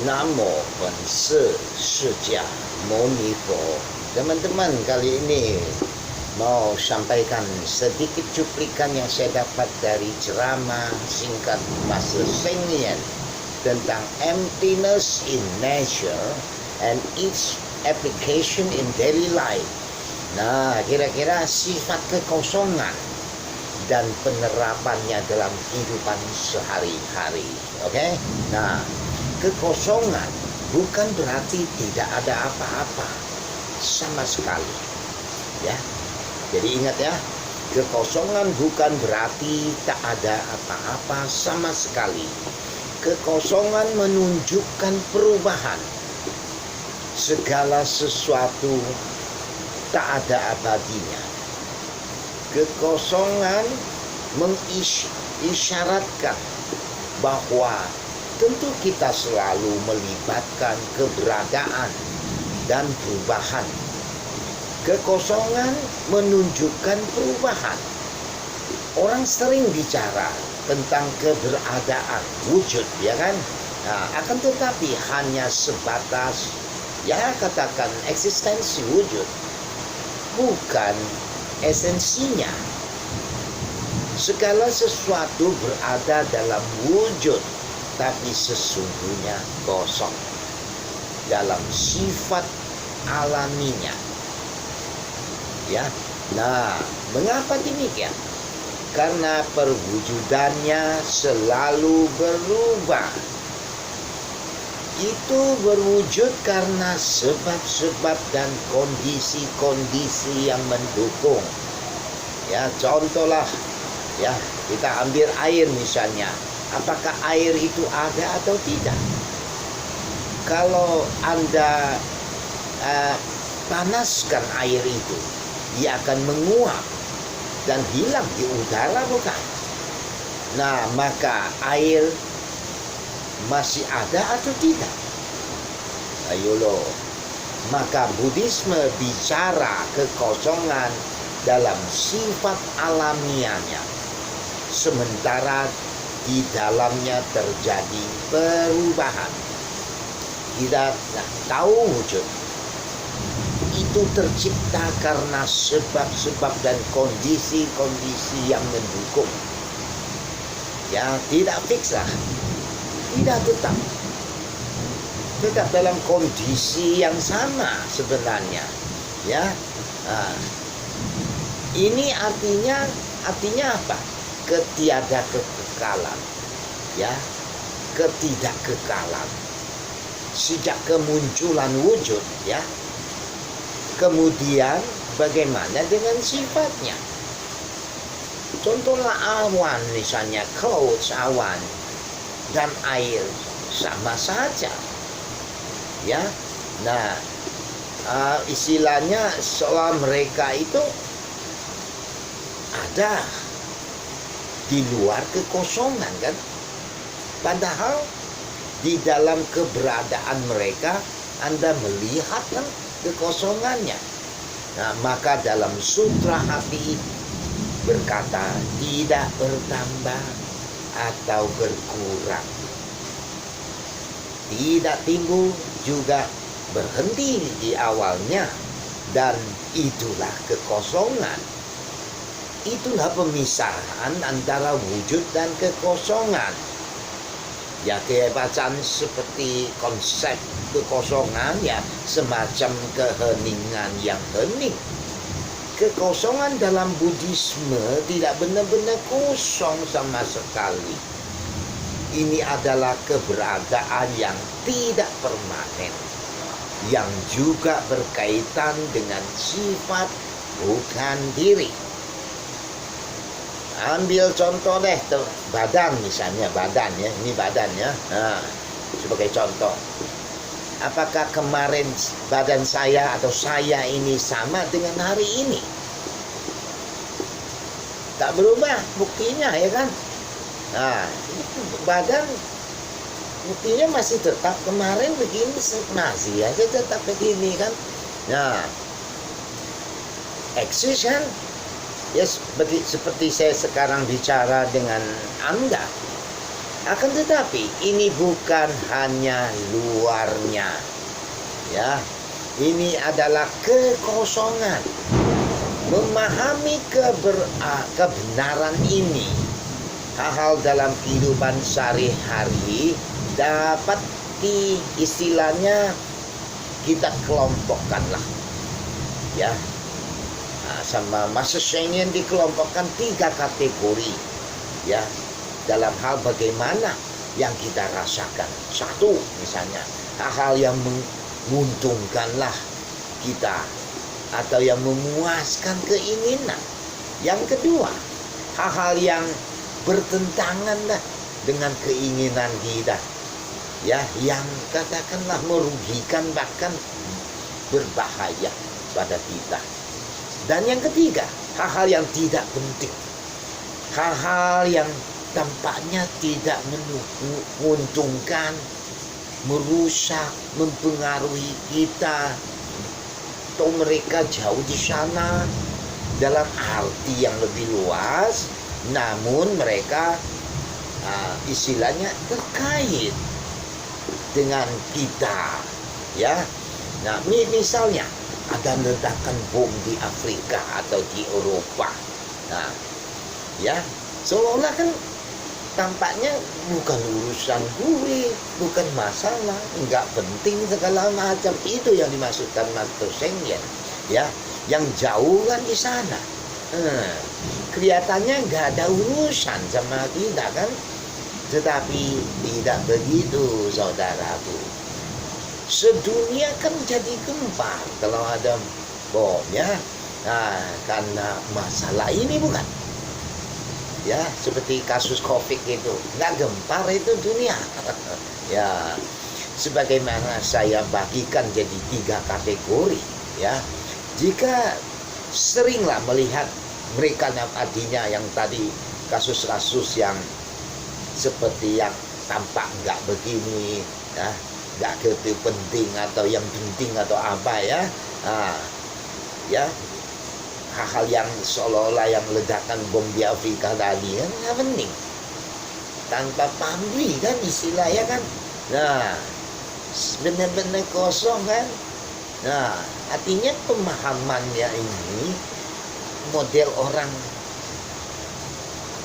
Namo Panse Sejah Monifo. Teman-teman, kali ini mau sampaikan sedikit cuplikan yang saya dapat dari ceramah singkat Master Sheng Yen tentang emptiness in nature and its application in daily life. Nah, kira-kira sifat kekosongan dan penerapannya dalam kehidupan sehari-hari. Oke? Nah, kekosongan bukan berarti tidak ada apa-apa sama sekali. Ya. Jadi ingat ya, kekosongan bukan berarti tak ada apa-apa sama sekali. Kekosongan menunjukkan perubahan. Segala sesuatu tak ada abadinya. Kekosongan mengisyaratkan bahwa tentu kita selalu melibatkan keberadaan dan perubahan. Kekosongan menunjukkan perubahan. Orang sering bicara tentang keberadaan wujud, ya kan? Nah, akan tetapi hanya sebatas, ya katakan eksistensi wujud, bukan esensinya. Segala sesuatu berada dalam wujud, tapi sesungguhnya kosong dalam sifat alaminya. Ya, nah, mengapa demikian? Karena perwujudannya selalu berubah. Itu berwujud karena sebab-sebab dan kondisi-kondisi yang mendukung. Ya, contohlah, ya, kita ambil air misalnya. Apakah air itu ada atau tidak? Kalau Anda panaskan air itu, dia akan menguap dan hilang di udara, bukan? Nah, maka air masih ada atau tidak? Ayo loh. Maka Buddhisme bicara kekosongan dalam sifat alamiahnya, sementara di dalamnya terjadi perubahan. Kita tahu wujud itu tercipta karena sebab-sebab dan kondisi-kondisi yang mendukung. Ya, tidak fix lah, tidak tetap dalam kondisi yang sama sebenarnya. Ya, nah, ini artinya apa? Ketiada kekekalan, ya, ketidakkekalan sejak kemunculan wujud, ya. Kemudian bagaimana dengan sifatnya? Contohlah awan misalnya, clouds, awan dan air sama saja. Ya. Nah, istilahnya seolah mereka itu ada di luar kekosongan, kan? Padahal di dalam keberadaan mereka Anda melihat kan kekosongannya. Nah, maka dalam sutra hati berkata tidak bertambah atau berkurang, tidak timbul juga berhenti di awalnya, dan itulah kekosongan. Itulah pemisahan antara wujud dan kekosongan. Ya, kehebatan seperti konsep kekosongan, ya, semacam keheningan yang hening. Kekosongan dalam Buddhisme tidak benar-benar kosong sama sekali. Ini adalah keberadaan yang tidak permanen, yang juga berkaitan dengan sifat bukan diri. Ambil contoh deh, tuh, badan misalnya, badan ya, ini badan ya. Nah, sebagai contoh, apakah kemarin badan saya atau saya ini sama dengan hari ini? Tak berubah buktinya, ya kan? Nah, badan buktinya masih tetap kemarin begini, masih aja tetap begini, kan? Nah, eksis kan? Ya, seperti saya sekarang bicara dengan Anda. Akan tetapi ini bukan hanya luarnya, ya. Ini adalah kekosongan. Memahami kebenaran ini, hal-hal dalam kehidupan sehari-hari dapat istilahnya kita kelompokkan lah, ya. Sama Master Sheng dikelompokkan 3 kategori, ya, dalam hal bagaimana yang kita rasakan. Satu, misalnya hal-hal yang menguntungkanlah kita atau yang memuaskan keinginan. Yang kedua, hal-hal yang bertentangan dengan keinginan kita, ya, yang katakanlah merugikan bahkan berbahaya pada kita. Dan yang ketiga, hal-hal yang tidak penting, hal-hal yang tampaknya tidak menguntungkan, merusak, mempengaruhi kita, atau mereka jauh di sana dalam arti yang lebih luas, namun mereka istilahnya terkait dengan kita, ya. Nah, misalnya ada ledakan bom di Afrika atau di Eropa, nah, ya, seolah-olah kan tampaknya bukan urusan gue, bukan masalah, nggak penting segala macam. Itu yang dimaksudkan Master Sheng, ya, yang jauh kan di sana. Kelihatannya nggak ada urusan sama kita kan, tetapi tidak begitu, saudaraku. Sedunia kan jadi gempar kalau ada bom, ya. Nah, karena masalah ini bukan, ya, seperti kasus COVID itu, nggak gempar itu dunia. Ya, sebagaimana saya bagikan jadi 3 kategori, ya. Jika seringlah melihat mereka artinya yang tadi kasus-kasus yang seperti yang tampak nggak begini, ya, nggak gitu penting atau yang penting atau apa, ya, ya, hal-hal yang seolah-olah yang ledakan bom di Afrika tadi kan nggak penting, tanpa pamrih kan istilahnya kan. Nah, benar-benar kosong kan. Nah, artinya pemahamannya ini model orang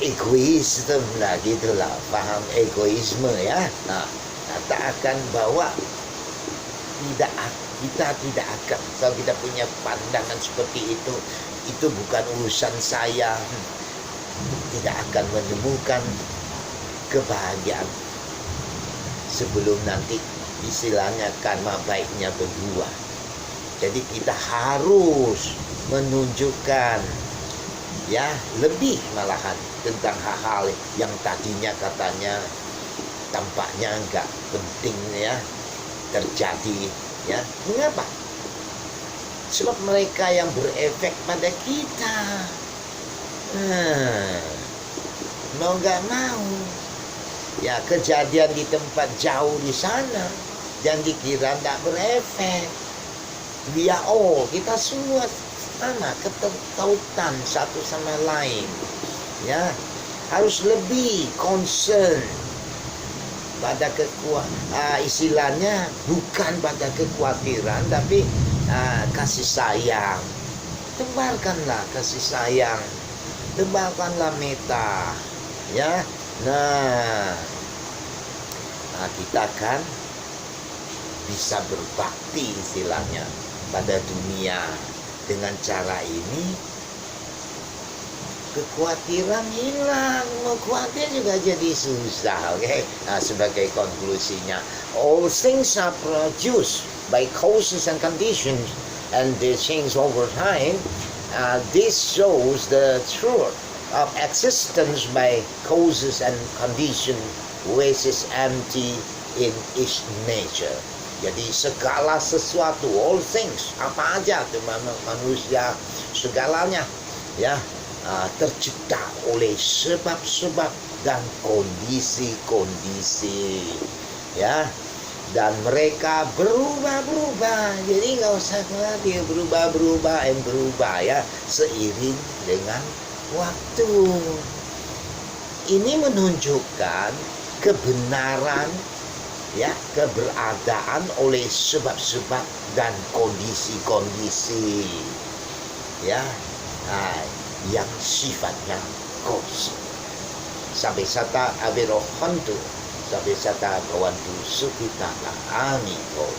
egois, lah gitulah, paham egoisme, ya. Nah, katakan bahwa kita tidak akan, kalau kita punya pandangan seperti itu bukan urusan saya, tidak akan menemukan kebahagiaan sebelum nanti istilahnya karma baiknya berdua. Jadi kita harus menunjukkan, ya, lebih malahan tentang hal-hal yang tadinya katanya tampaknya enggak penting, ya, terjadi, ya. Mengapa? Sebab mereka yang berefek pada kita. Mau nggak mau, ya, kejadian di tempat jauh di sana dan dikira nggak berefek. Dia, kita semua sama, keterkaitan satu sama lain, ya. Harus lebih concern pada istilahnya bukan pada kekhawatiran, tapi kasih sayang. Tebarkanlah kasih sayang, tebarkanlah meta, ya. Nah, kita kan bisa berbakti istilahnya pada dunia. Dengan cara ini kekhawatiran hilang, mau khawatir juga jadi susah, oke? Nah, sebagai konklusinya, all things are produced by causes and conditions, and they change over time. This shows the truth of existence by causes and conditions, which is empty in its nature. Jadi segala sesuatu, all things, apa aja tuh manusia, segalanya, ya, tercipta oleh sebab-sebab dan kondisi-kondisi, ya, dan mereka berubah-berubah. Jadi nggak usah khawatir, berubah-berubah, ya, seiring dengan waktu. Ini menunjukkan kebenaran, ya, keberadaan oleh sebab-sebab dan kondisi-kondisi, ya, yang sifatnya kosong. Sampai sata aberohantu, sampai sata kawantu supitaka amito.